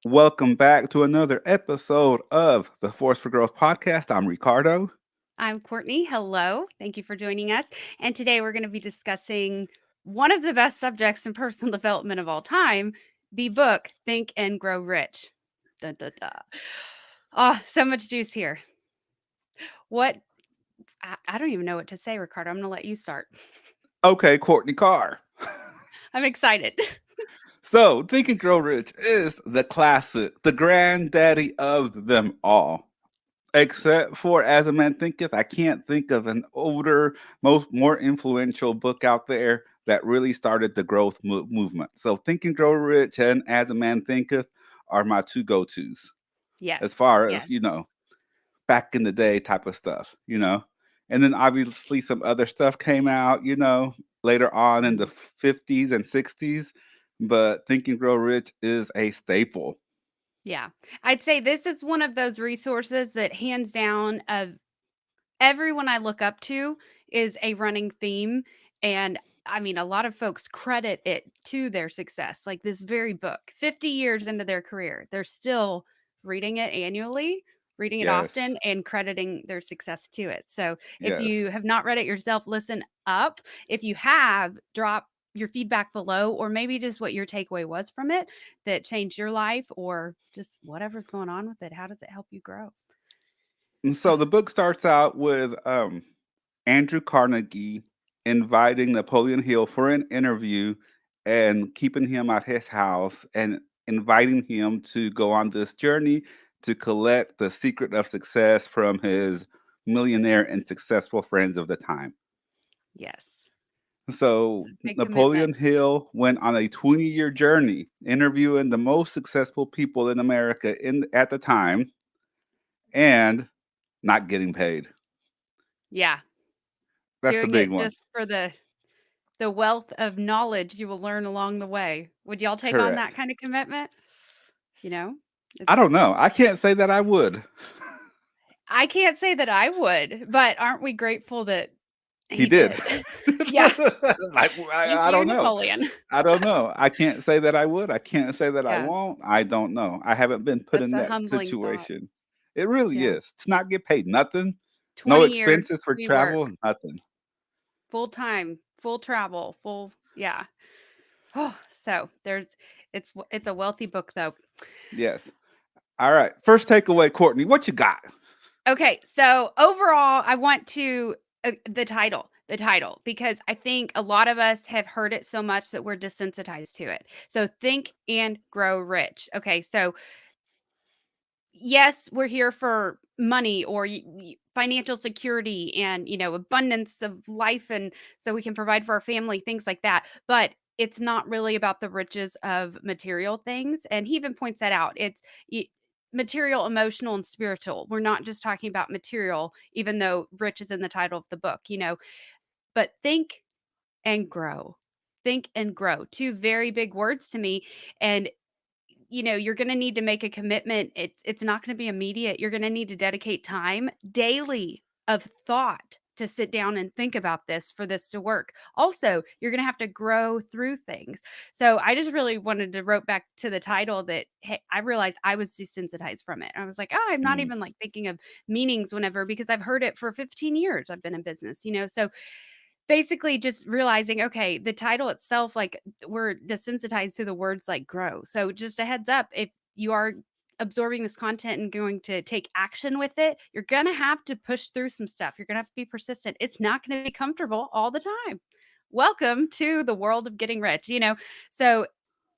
Welcome back to another episode of the Force for Growth podcast. I'm Ricardo. I'm Courtney. Hello. Thank you for joining us. And today we're going to be discussing one of the best subjects in personal development of all time, the book Think and Grow Rich. Dun, dun, dun. Oh, so much juice here. What? I don't even know what to say, Ricardo. I'm going to let you start. Okay, Courtney Carr. I'm excited. So, Think and Grow Rich is the classic, the granddaddy of them all. Except for As a Man Thinketh, I can't think of an older, more influential book out there that really started the growth movement. So, Think and Grow Rich and As a Man Thinketh are my two go-tos as Yes. far Yes. as back in the day type of stuff. And then obviously some other stuff came out, later on in the Mhm. 50s and 60s. But Think and Grow Rich is a staple. Yeah. I'd say this is one of those resources that hands down of everyone I look up to is a running theme. And I mean, a lot of folks credit it to their success. Like this very book, 50 years into their career, they're still reading it annually, reading it Yes. often, and crediting their success to it. So if Yes. you have not read it yourself, listen up. If you have, drop your feedback below, or maybe just what your takeaway was from it that changed your life, or just whatever's going on with it. How does it help you grow? And so the book starts out with Andrew Carnegie inviting Napoleon Hill for an interview and keeping him at his house and inviting him to go on this journey to collect the secret of success from his millionaire and successful friends of the time. Yes. It's So a big commitment. Napoleon Hill went on a 20-year journey interviewing the most successful people in America at the time and not getting paid. Yeah, That's the doing big it one. just for the wealth of knowledge you will learn along the way. Would y'all take on that Correct. kind of commitment? You know? I don't It's know. I can't say that I would. I can't say that I would, but aren't we grateful that He he did. did? Yeah. Like, Thank I you, don't know. Napoleon. I don't know. I can't say that I would. I can't say that I Yeah, won't. I don't know. I haven't been put that's in a that humbling thought. situation. It really Yeah. is. To not get paid nothing, no 20 years expenses for we work travel, nothing. full time, full travel, full yeah. Oh, so there's it's a wealthy book though. Yes. All right. First takeaway, Courtney. What you got? Okay, so overall, I want to the title, because I think a lot of us have heard it so much that we're desensitized to it. So think and grow rich. Okay, so yes, we're here for money or financial security and abundance of life, and so we can provide for our family, things like that. But it's not really about the riches of material things. And he even points that out. It's y- material, emotional, and spiritual. We're not just talking about material, even though rich is in the title of the book. But think and grow. Think and grow. Two very big words to me. And you're going to need to make a commitment. It's not going to be immediate. You're going to need to dedicate time daily of thought to sit down and think about this for this to work. Also, you're going to have to grow through things. So I just really wanted to wrote back to the title that, hey, I realized I was desensitized from it. I was like, oh, I'm not Mm, even like thinking of meanings whenever, because I've heard it for 15 years. I've been in business. So basically just realizing, okay, the title itself, like, we're desensitized to the words like grow. So just a heads up, if you are absorbing this content and going to take action with it, you're going to have to push through some stuff. You're going to have to be persistent. It's not going to be comfortable all the time. Welcome to the world of getting rich. So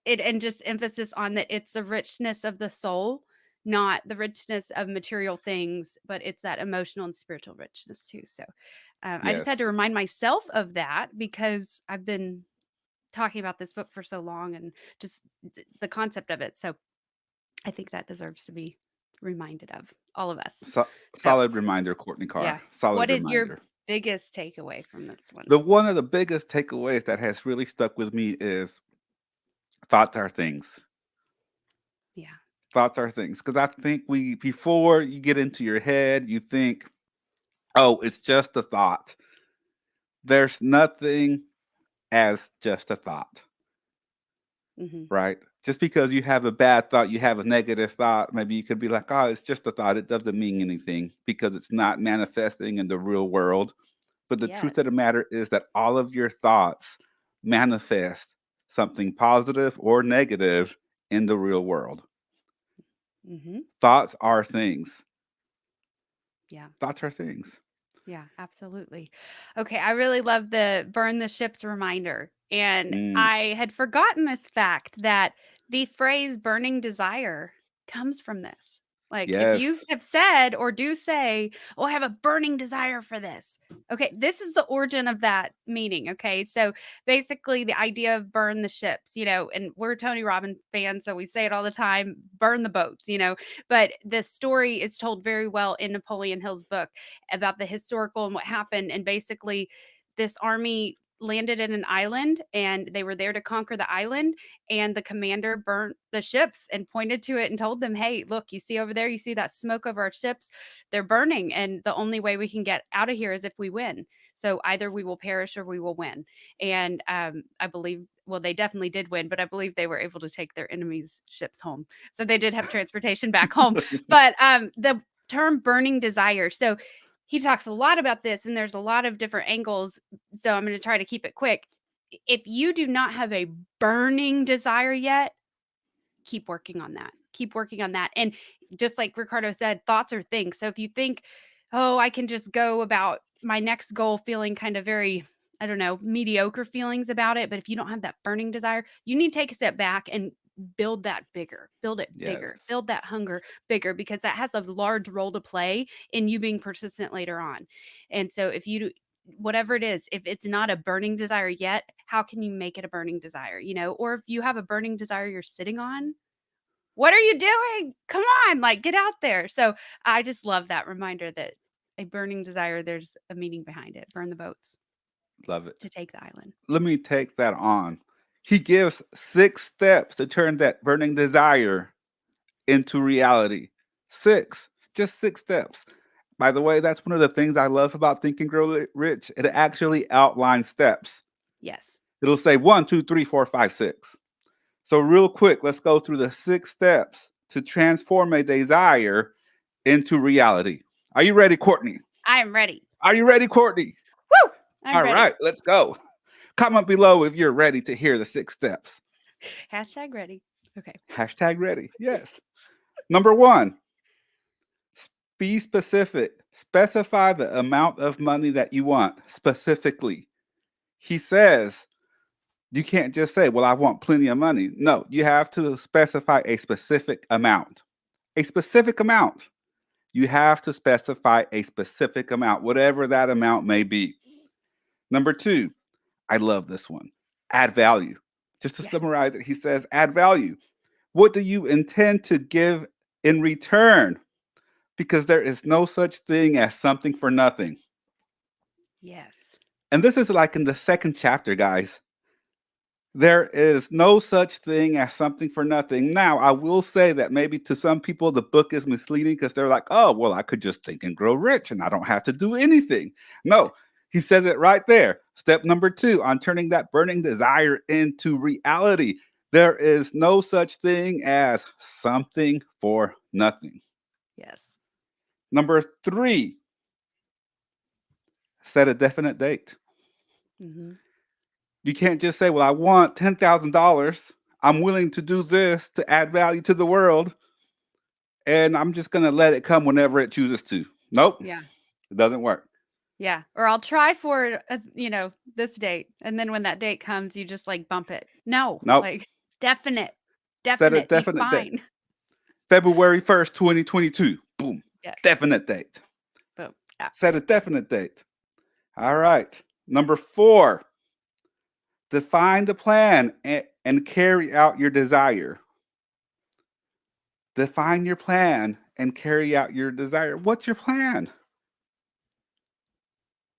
it, and just emphasis on that it's the richness of the soul, not the richness of material things, but it's that emotional and spiritual richness too. So I just yes. had to remind myself of that because I've been talking about this book for so long, and just the concept of it. So I think that deserves to be reminded of, all of us. So, Solid reminder, Courtney yeah. Carr. Solid What is your reminder. biggest takeaway from this one? The one of the biggest takeaways that has really stuck with me is thoughts are things. Yeah. Thoughts are things. Because I think before you get into your head, you think, oh, it's just a thought. There's nothing as just a thought, Hmm. right? Just because you have a bad thought, you have a negative thought, maybe you could be like, oh, it's just a thought. It doesn't mean anything because it's not manifesting in the real world. But the Yes. truth of the matter is that all of your thoughts manifest something positive or negative in the real world. Mm-hmm. Thoughts are things. Yeah. Thoughts are things. Yeah, absolutely. Okay, I really love the burn the ships reminder. And Mm, I had forgotten this fact that the phrase burning desire comes from this. Like, if you yes. have said or do say, "Oh, I have a burning desire for this." Okay, this is the origin of that meaning. Okay, so basically, the idea of burn the ships, and we're Tony Robbins fans, so we say it all the time, burn the boats. But the story is told very well in Napoleon Hill's book about the historical and what happened. And basically, this army landed in an island and they were there to conquer the island. And the commander burnt the ships and pointed to it and told them, "Hey, look, you see over there, you see that smoke over our ships? They're burning. And the only way we can get out of here is if we win. So either we will perish or we will win." And I believe, well, they definitely did win, but I believe they were able to take their enemies' ships home. So they did have transportation back home. But the term burning desire. So he talks a lot about this, and there's a lot of different angles. So I'm going to try to keep it quick. If you do not have a burning desire yet, keep working on that. Keep working on that. And just like Ricardo said, thoughts are things. So if you think, "Oh, I can just go about my next goal feeling kind of very, I don't know, mediocre feelings about it," but if you don't have that burning desire, you need to take a step back and build that bigger, build it Yes. bigger, build that hunger bigger, because that has a large role to play in you being persistent later on. And so if you whatever it is, if it's not a burning desire yet, how can you make it a burning desire? Or if you have a burning desire you're sitting on, what are you doing? Come on, like, get out there. So I just love that reminder that a burning desire, there's a meaning behind it. Burn the boats Love it. to take the island. Let me take that on. He gives 6 steps to turn that burning desire into reality. Six, just 6 steps. By the way, that's one of the things I love about Think and Grow Rich. It actually outlines steps. Yes. It'll say 1, 2, 3, 4, 5, 6. So, real quick, let's go through the 6 steps to transform a desire into reality. Are you ready, Courtney? I am ready. Are you ready, Courtney? Woo! I'm All ready. right, let's go. Comment below if you're ready to hear the 6 steps. Hashtag ready. Okay. Hashtag ready. Yes. Number 1, be specific. Specify the amount of money that you want specifically. He says you can't just say, well, I want plenty of money. No, you have to specify a specific amount. A specific amount. You have to specify a specific amount, whatever that amount may be. Number 2, I love this one. Add value. Just to Yes. summarize it, he says, add value. What do you intend to give in return? Because there is no such thing as something for nothing. Yes. And this is like in the 2nd chapter, guys. There is no such thing as something for nothing. Now, I will say that maybe to some people the book is misleading because they're like, oh, well, I could just think and grow rich and I don't have to do anything. No, he says it right there. Step number 2 on turning that burning desire into reality. There is no such thing as something for nothing. Yes. Number 3, set a definite date. Mm-hmm. You can't just say, well, I want $10,000. I'm willing to do this to add value to the world. And I'm just going to let it come whenever it chooses to. Nope. Yeah. It doesn't work. Yeah. Or I'll try for it, this date. And then when that date comes, you just like bump it. No, Nope. like definite, Set a be definite date. fine. February 1st, 2022. Boom. Yes. Definite date. Boom. Yeah. Set a definite date. All right. Number 4, define the plan and carry out your desire. Define your plan and carry out your desire. What's your plan?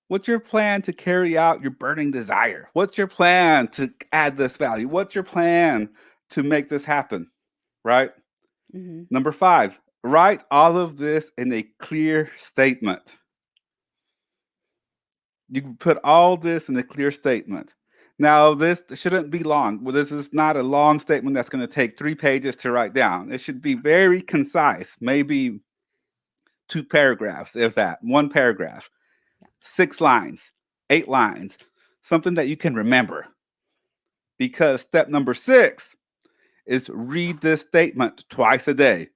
What's your plan to carry out your burning desire? What's your plan to add this value? What's your plan to make this happen? Right? Mm-hmm. Number 5, write all of this in a clear statement. You can put all this in a clear statement. Now, this shouldn't be long. Well, this is not a long statement that's going to take 3 pages to write down. It should be very concise, maybe 2 paragraphs, if that, 1 paragraph, 6 lines, 8 lines, something that you can remember. Because step number 6 is read this statement twice a day,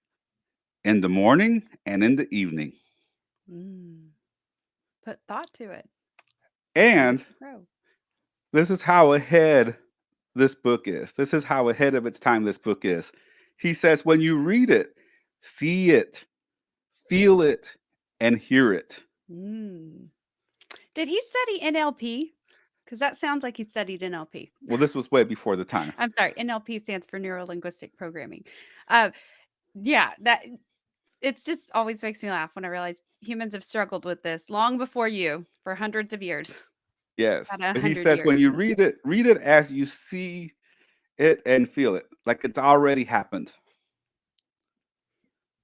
in the morning and in the evening. Mm. Put thought to it. And Grow. this is how ahead this book is. This is how ahead of its time this book is. He says, when you read it, see it, feel it, and hear it. Mm. Did he study NLP? Because that sounds like he studied NLP. Well, this was way before the time. I'm sorry, NLP stands for neuro linguistic programming. Yeah, that it's just always makes me laugh when I realize humans have struggled with this long before you for hundreds of years. Yes. About But he 100 says, years. when you read it as you see it and feel it, like it's already happened.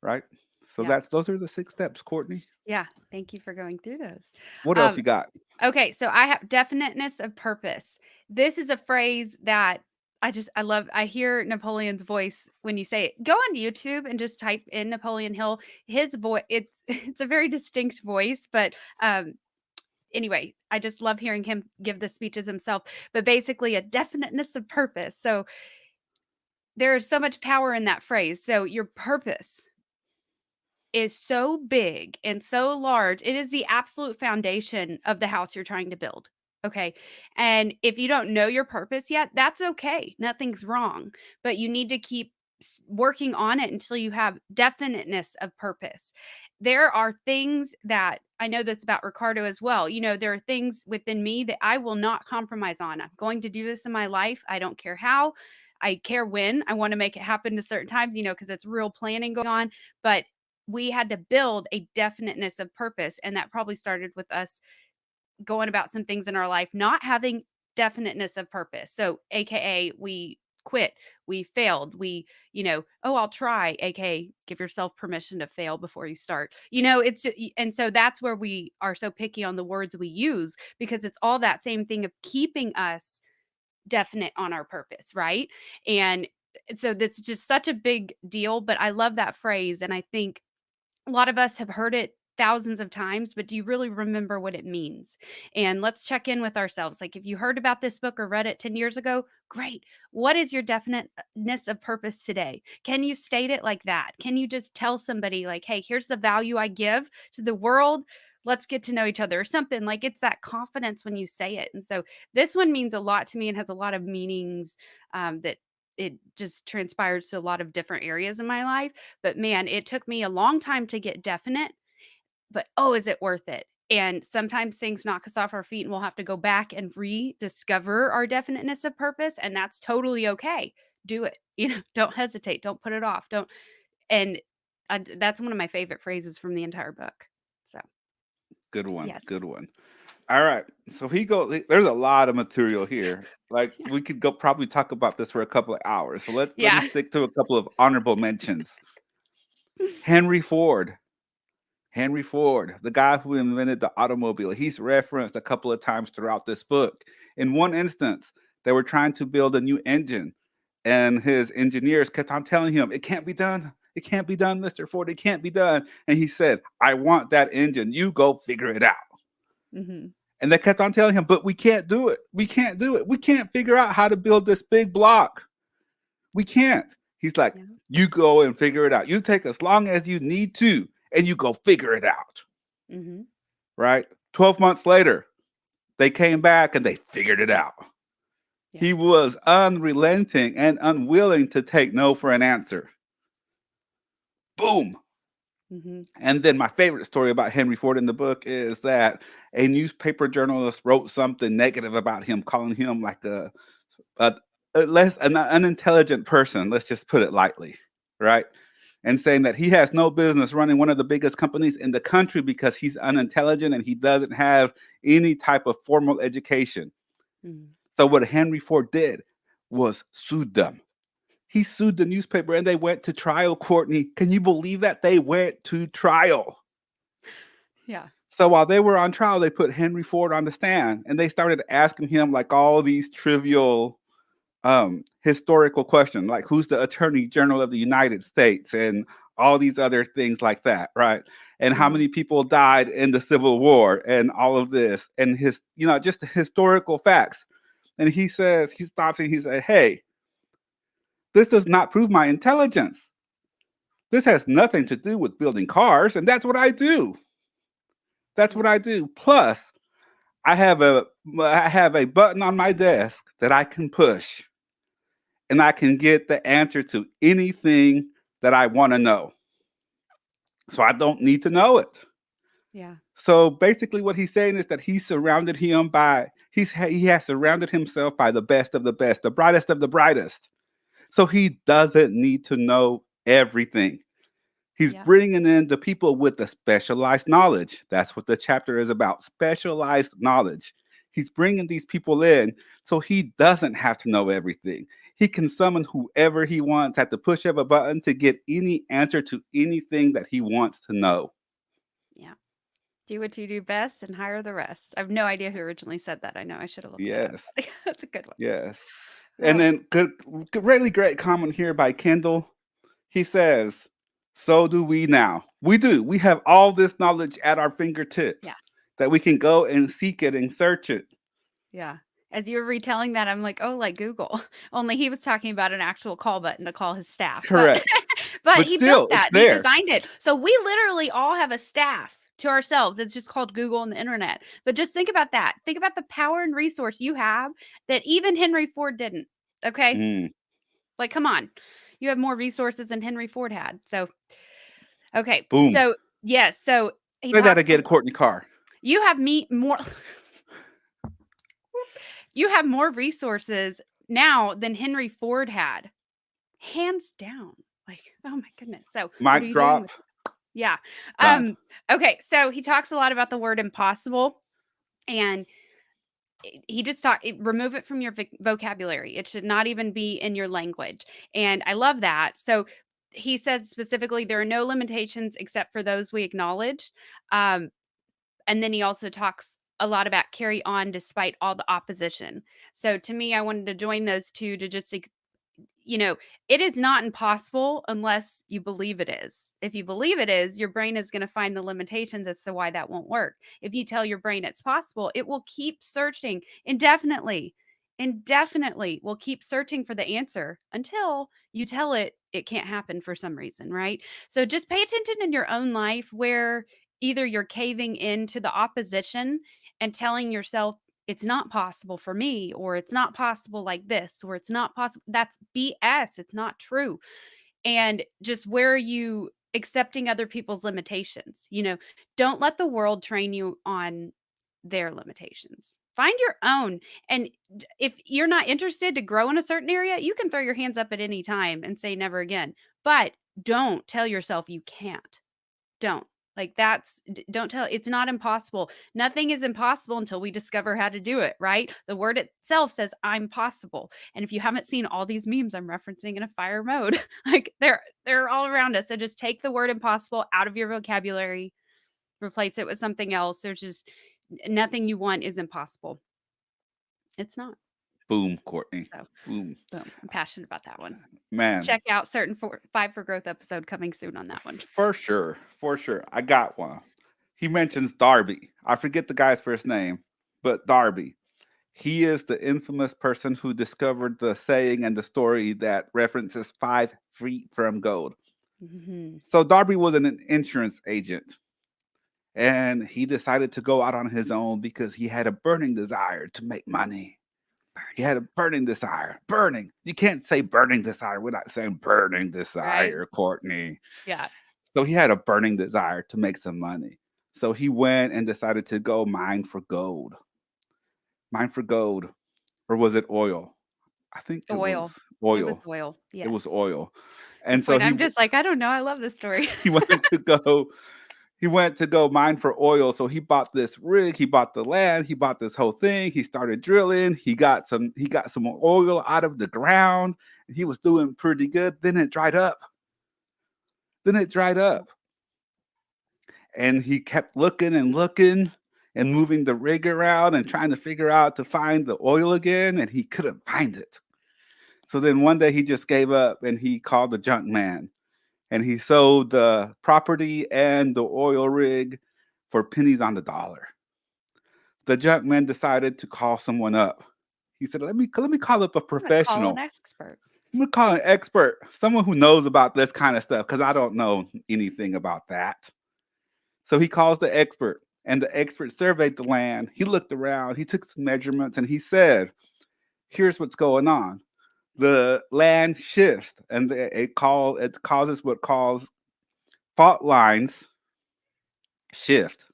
Right? So Yeah. those are the 6 steps, Courtney. Yeah, thank you for going through those. What else you got? Okay, so I have definiteness of purpose. This is a phrase that I love. I hear Napoleon's voice when you say it. Go on YouTube and just type in Napoleon Hill. His voice, it's a very distinct voice, but anyway, I just love hearing him give the speeches himself. But basically, a definiteness of purpose. So there is so much power in that phrase. So your purpose is so big and so large. It is the absolute foundation of the house you're trying to build. Okay. And if you don't know your purpose yet, that's okay. Nothing's wrong. But you need to keep working on it until you have definiteness of purpose. There are things that I know that's about Ricardo as well. There are things within me that I will not compromise on. I'm going to do this in my life. I don't care how. I care when. I want to make it happen to certain times, because it's real planning going on. But we had to build a definiteness of purpose. And that probably started with us going about some things in our life, not having definiteness of purpose. So, AKA, we quit, we failed, oh, I'll try, AKA, give yourself permission to fail before you start. And so that's where we are so picky on the words we use, because it's all that same thing of keeping us definite on our purpose, right? And so that's just such a big deal. But I love that phrase. And I think a lot of us have heard it thousands of times, but do you really remember what it means? And let's check in with ourselves. Like, if you heard about this book or read it 10 years ago, great. What is your definiteness of purpose today? Can you state it like that? Can you just tell somebody, like, hey, here's the value I give to the world? Let's get to know each other, or something. Like, it's that confidence when you say it. And so this one means a lot to me and has a lot of meanings that it just transpires to a lot of different areas in my life. But man, it took me a long time to get definite, but oh, is it worth it? And sometimes things knock us off our feet and we'll have to go back and rediscover our definiteness of purpose. And that's totally okay. Do it. Don't hesitate. Don't put it off. Don't. And that's one of my favorite phrases from the entire book. So, Good one. yes. Good one. All right. So there's a lot of material here. Like we could go probably talk about this for a couple of hours. So let me stick to a couple of honorable mentions. Henry Ford. Henry Ford, the guy who invented the automobile, he's referenced a couple of times throughout this book. In one instance, they were trying to build a new engine, and his engineers kept on telling him, "It can't be done. It can't be done, Mr. Ford. It can't be done." And he said, "I want that engine. You go figure it out." Mm-hmm. And they kept on telling him, "But we can't do it. We can't do it. We can't figure out how to build this big block. We can't." He's like, "You go and figure it out. You take as long as you need to, and you go figure it out." Mm-hmm. Right? 12 months later, they came back and they figured it out. Yeah. He was unrelenting and unwilling to take no for an answer. Boom. Mm-hmm. And then my favorite story about Henry Ford in the book is that a newspaper journalist wrote something negative about him, calling him like an unintelligent person. Let's just put it lightly, right? And saying that he has no business running one of the biggest companies in the country because he's unintelligent and he doesn't have any type of formal education. Mm. So what Henry Ford did was sued them. He sued the newspaper and they went to trial, Courtney. Can you believe that? They went to trial. Yeah. So while they were on trial, they put Henry Ford on the stand and they started asking him like all these trivial historical questions, like who's the Attorney General of the United States and all these other things like that, right? And how Mhm. many people died in the Civil War and all of this and his, just the historical facts. And he says, he stops and he said, hey, this does not prove my intelligence. This has nothing to do with building cars, and that's what I do. That's what Yep. I do. Plus, I have a button on my desk that I can push and I can get the answer to anything that I want to know. So I don't need to know it. Yeah. So basically what he's saying is that he has surrounded himself by the best of the best, the brightest of the brightest. So he doesn't need to know everything. He's Yep. bringing in the people with the specialized knowledge. That's what the chapter is about, specialized knowledge. He's bringing these people in so he doesn't have to know everything. He can summon whoever he wants at the push of a button to get any answer to anything that he wants to know. Yeah. Do what you do best and hire the rest. I have no idea who originally said that. I know I should have looked that up. Yes, That's a good one. yes. And Oh, then really great comment here by Kendall. He says, so do we now. We do. We have all this knowledge at our fingertips yeah. that we can go and seek it and search it. Yeah. As you were retelling that, I'm like, oh, like Google. Only he was talking about an actual call button to call his staff. But Correct. but But he built still, it's that and he there. designed it. So we literally all have a staff to ourselves. It's just called Google and the internet. But just think about that. Think about the power and resource you have that even Henry Ford didn't. Okay? Mm, Like, come on. You have more resources than Henry Ford had. So, okay. boom. So, yes. So he Say that talks, again, Courtney Carr. you have me more, you have more resources now than Henry Ford had. Hands down. Like, oh my goodness. So, what are Mic you doing drop. with yeah. Done. Okay, so he talks a lot about the word impossible and he just remove it from your vocabulary. It should not even be in your language. And I love that. So he says specifically there are no limitations except for those we acknowledge. Um, and then he also talks a lot about carry on despite all the opposition. So to me, I wanted to join those two to just it is not impossible unless you believe it is. If you believe it is, your brain is going to find the limitations as to why that won't work. If you tell your brain it's possible, it will keep searching indefinitely. Indefinitely will keep searching for the answer until you tell it can't happen for some reason, right? So just pay attention in your own life where either you're caving into the opposition and telling yourself it's not possible for me, or it's not possible like this, or it's not possible. That's BS. It's not true. And just where are you accepting other people's limitations? Don't let the world train you on their limitations. Find your own. And if you're not interested to grow in a certain area, you can throw your hands up at any time and say never again. But don't tell yourself you can't. Don't. Like don't tell it's not impossible. Nothing is impossible until we discover how to do it, right? The word itself says I'm possible. And if you haven't seen all these memes I'm referencing in a fire mode, like they're all around us. So just take the word impossible out of your vocabulary, replace it with something else. There's just nothing you want is impossible. It's not. Boom, Courtney. So, Boom. boom. I'm passionate about that one. Man, Check out certain 5 for Growth episode coming soon on that one. for sure. For sure. I got one. He mentions Darby. I forget the guy's first name, but Darby. He is the infamous person who discovered the saying and the story that references 5 feet from gold. Mhm. So Darby was an insurance agent and he decided to go out on his own because he had a burning desire to make money. He had a burning desire. Burning. You can't say burning desire without saying burning Right? desire, Courtney. Yeah. So he had a burning desire to make some money. So he went and decided to go mine for gold. Mine for gold. Or was it oil? I think it was Oil. It was oil. oil. It was Yes. oil. The And so point I'm just like, I don't know. I love this story. he went to go he went to go mine for oil. So he bought this rig, he bought the land, he bought this whole thing. He started drilling. He got some oil out of the ground. He was doing pretty good. Then it dried up. Then it dried up. And he kept looking and moving the rig around and trying to figure out to find the oil again, and he couldn't find it. So then one day he just gave up and he called the junk man, and he sold the property and the oil rig for pennies on the dollar. The junk man decided to call someone up. He said, let me call up a I'm gonna call an professional. expert. I'm gonna call an expert, someone who knows about this kind of stuff, because I don't know anything about that. So he calls the expert, and the expert surveyed the land. He looked around, he took some measurements, and he said, here's what's going on. The land shifts, and it causes what calls fault lines shift.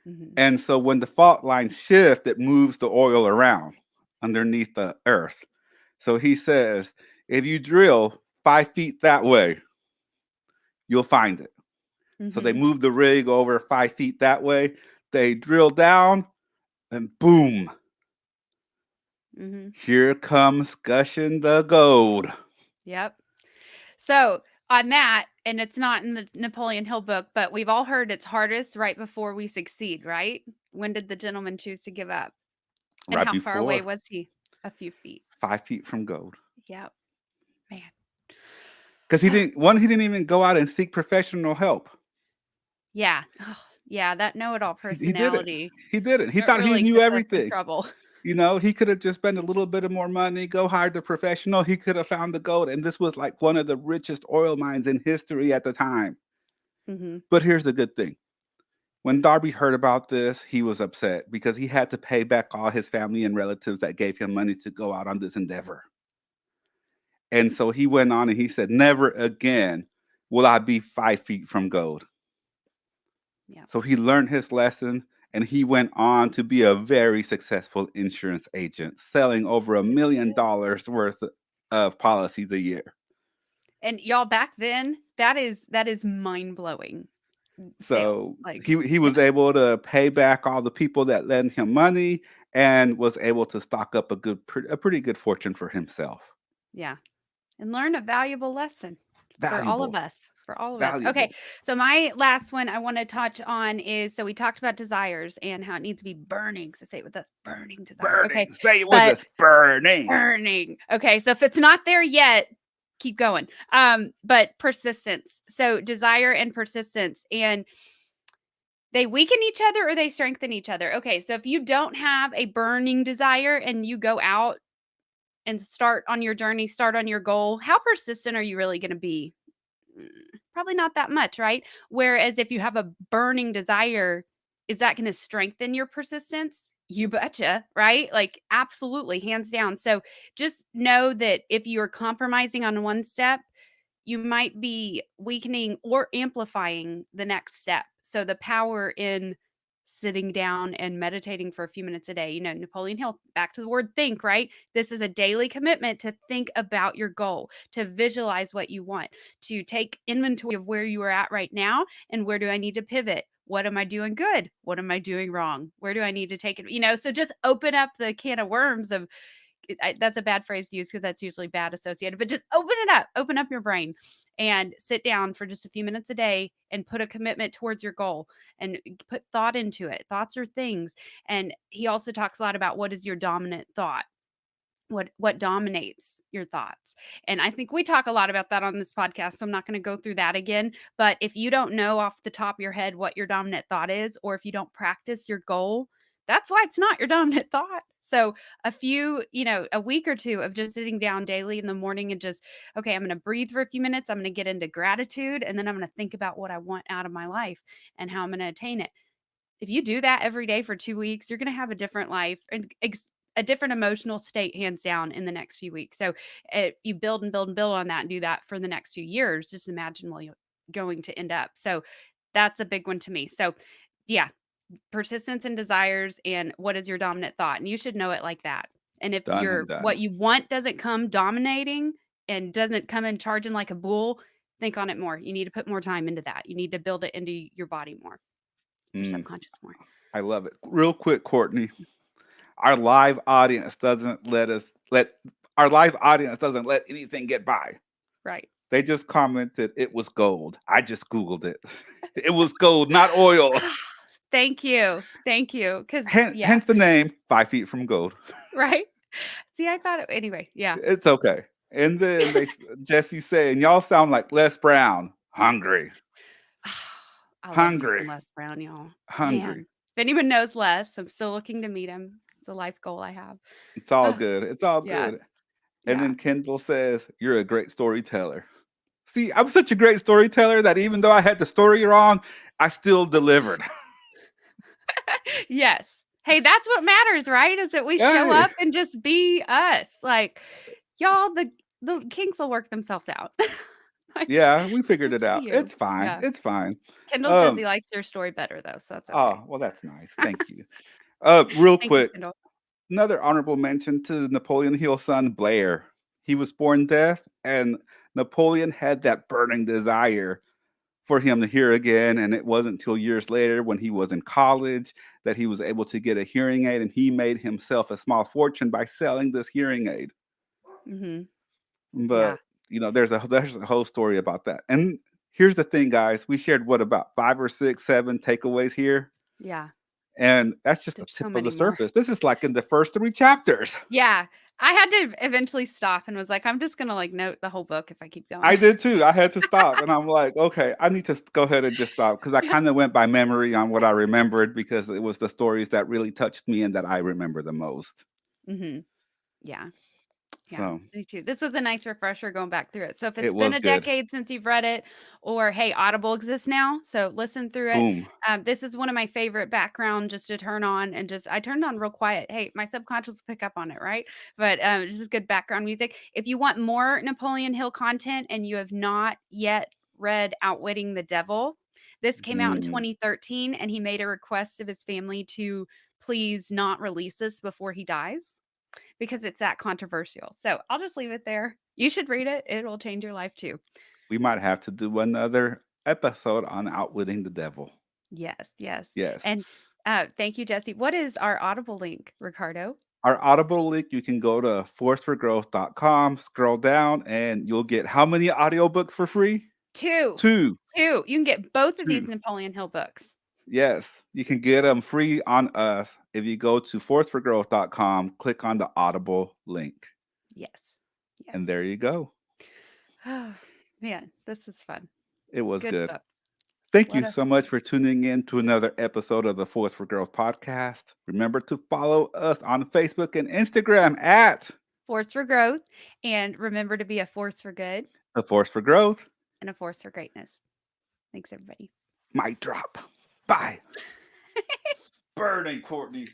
Mhm. And so when the fault lines shift, it moves the oil around underneath the earth. So he says, if you drill 5 feet that way, you'll find it. So they Mhm. move the rig over 5 feet that way. They drill down, and boom, Mhm. here comes gushing the gold. Yep. So on that, and it's not in the Napoleon Hill book, but we've all heard it's hardest right before we succeed, right? When did the gentleman choose to give up? And Right how far away before, was he? A few feet. 5 feet from gold. Yep. Man. Because he didn't even go out and seek professional help. Yeah. Oh, yeah, that know-it-all He didn't. personality. He didn't. He It thought he really knew gets us in everything. trouble. He could have just spent a little bit of more money, go hire the professional. He could have found the gold. And this was like one of the richest oil mines in history at the time. Mhm. But here's the good thing. When Darby heard about this, he was upset because he had to pay back all his family and relatives that gave him money to go out on this endeavor. And so he went on and he said, never again will I be 5 feet from gold. Yeah. So he learned his lesson, and he went on to be a very successful insurance agent, selling over $1 million worth of policies a year. And y'all, back then, that is mind-blowing sales. So Like, he yeah, was able to pay back all the people that lent him money and was able to stock up a pretty good fortune for himself. yeah. And learn a valuable lesson for all of Valuable, us. For all of us. Okay. valuable. So my last one I want to touch on is, so we talked about desires and how it needs to be burning. So say it with us, burning desire. Okay. Burning. Say it with But us, burning. burning. Okay. So if it's not there yet, keep going. But persistence. So desire and persistence, and they weaken each other or they strengthen each other. Okay. So if you don't have a burning desire and you go out and start on your journey, start on your goal, how persistent are you really going to be? Mm, Probably not that much, right? Whereas if you have a burning desire, is that going to strengthen your persistence? You betcha, right? Like, absolutely, hands down. So just know that if you're compromising on one step, you might be weakening or amplifying the next step. So the power in sitting down and meditating for a few minutes a day. Napoleon Hill, back to the word think, right? This is a daily commitment to think about your goal, to visualize what you want, to take inventory of where you are at right now and where do I need to pivot? What am I doing good? What am I doing wrong? Where do I need to take it? So just open up the can of worms of that's a bad phrase to use because that's usually bad associated, but just open up your brain and sit down for just a few minutes a day and put a commitment towards your goal and put thought into it. Thoughts are things. And he also talks a lot about what is your dominant thought, what dominates your thoughts. And I think we talk a lot about that on this podcast, so I'm not going to go through that again. But if you don't know off the top of your head what your dominant thought is, or if you don't practice your goal, that's why it's not your dominant thought. So a week or two of just sitting down daily in the morning and just, okay, I'm going to breathe for a few minutes, I'm going to get into gratitude, and then I'm going to think about what I want out of my life and how I'm going to attain it. If you do that every day for 2 weeks, you're gonna have a different life and a different emotional state, hands down, in the next few weeks. So if you build and build and build on that and do that for the next few years, just imagine where you're going to end up. So that's a big one to me. So yeah, persistence and desires, and what is your dominant thought? And you should know it like that. And if Done and what done. you want doesn't come dominating and doesn't come in charging like a bull, think on it more. You need to put more time into that. You need to build it into your body more, your Mm, subconscious more. I love it. Real quick, Courtney. Our live audience doesn't let anything get by. Right. They just commented it was gold. I just Googled it. It was gold, not oil. Thank you. Thank you. Because yeah, Hence the name 5 feet from gold. right? See, I thought anyway, yeah. It's okay. And then Jesse saying, y'all sound like Les Brown. Hungry. I love me some Hungry. Les Brown, y'all. Man, Hungry. if anyone knows Les, I'm still looking to meet him. It's a life goal I have. It's all Ugh, good. It's all yeah, good. And yeah. then Kendall says, you're a great storyteller. See, I'm such a great storyteller that even though I had the story wrong, I still delivered. Yes. Hey, that's what matters, right? Is that we show Hey, up and just be us. Like, y'all, the kinks will work themselves out. Like, yeah, we figured just it be out. you. It's fine. Yeah. It's fine. Kendall says Um, he likes your story better though, so that's okay. oh, well, that's nice. Thank you. Real Thank you, quick, Kendall. another honorable mention to Napoleon Hill's son Blair. He was born deaf, and Napoleon had that burning desire for him to hear again. And it wasn't until years later, when he was in college, that he was able to get a hearing aid, and he made himself a small fortune by selling this hearing aid. Mhm. Yeah. But there's a whole story about that. And here's the thing, guys. We shared what, about 5 or 6, 7 takeaways here, Yeah. and that's just the There's so tip of the many more. surface. This is like in the first 3 chapters. Yeah. I had to eventually stop and was like, I'm just gonna like note the whole book if I keep I going. did too. I had to stop, and I'm like, okay, I need to go ahead and just stop, because I Yeah. kind of went by memory on what I remembered, because it was the stories that really touched me and that I remember the most. Mhm. Yeah. Yeah, So me too. This was a nice refresher going back through it. So if it's it been was a good. decade since you've read it, or hey, Audible exists now, so listen through it. Boom. This is one of my favorite background just to turn on and just I turned on real quiet. Hey, my subconscious will pick up on it, right? But it's just good background music. If you want more Napoleon Hill content and you have not yet read Outwitting the Devil, this came out in Mm, 2013, and he made a request of his family to please not release this before he dies because it's that controversial. So I'll just leave it there. You should read it. It will change your life too. we might have to do another episode on Outwitting the Devil. Yes, yes. Yes. And thank you, Jesse. What is our Audible link, Ricardo? Our Audible link, you can go to forceforgrowth.com, scroll down, and you'll get how many audiobooks for free? Two. Two. Two. You can get both of these Two. Napoleon Hill books. Yes, you can get them free on us if you go to forceforgrowth.com, click on the Audible link, Yes. Yes. and there you go. Oh, man, this was fun. It was Good good. book. Thank you Let us so know. much for tuning in to another episode of the Force for Growth podcast. Remember to follow us on Facebook and Instagram at Force for growth. And remember to be a force for good the Force for Growth. and a force for greatness. Thanks, everybody. Mic drop. Bye. Burning, Courtney.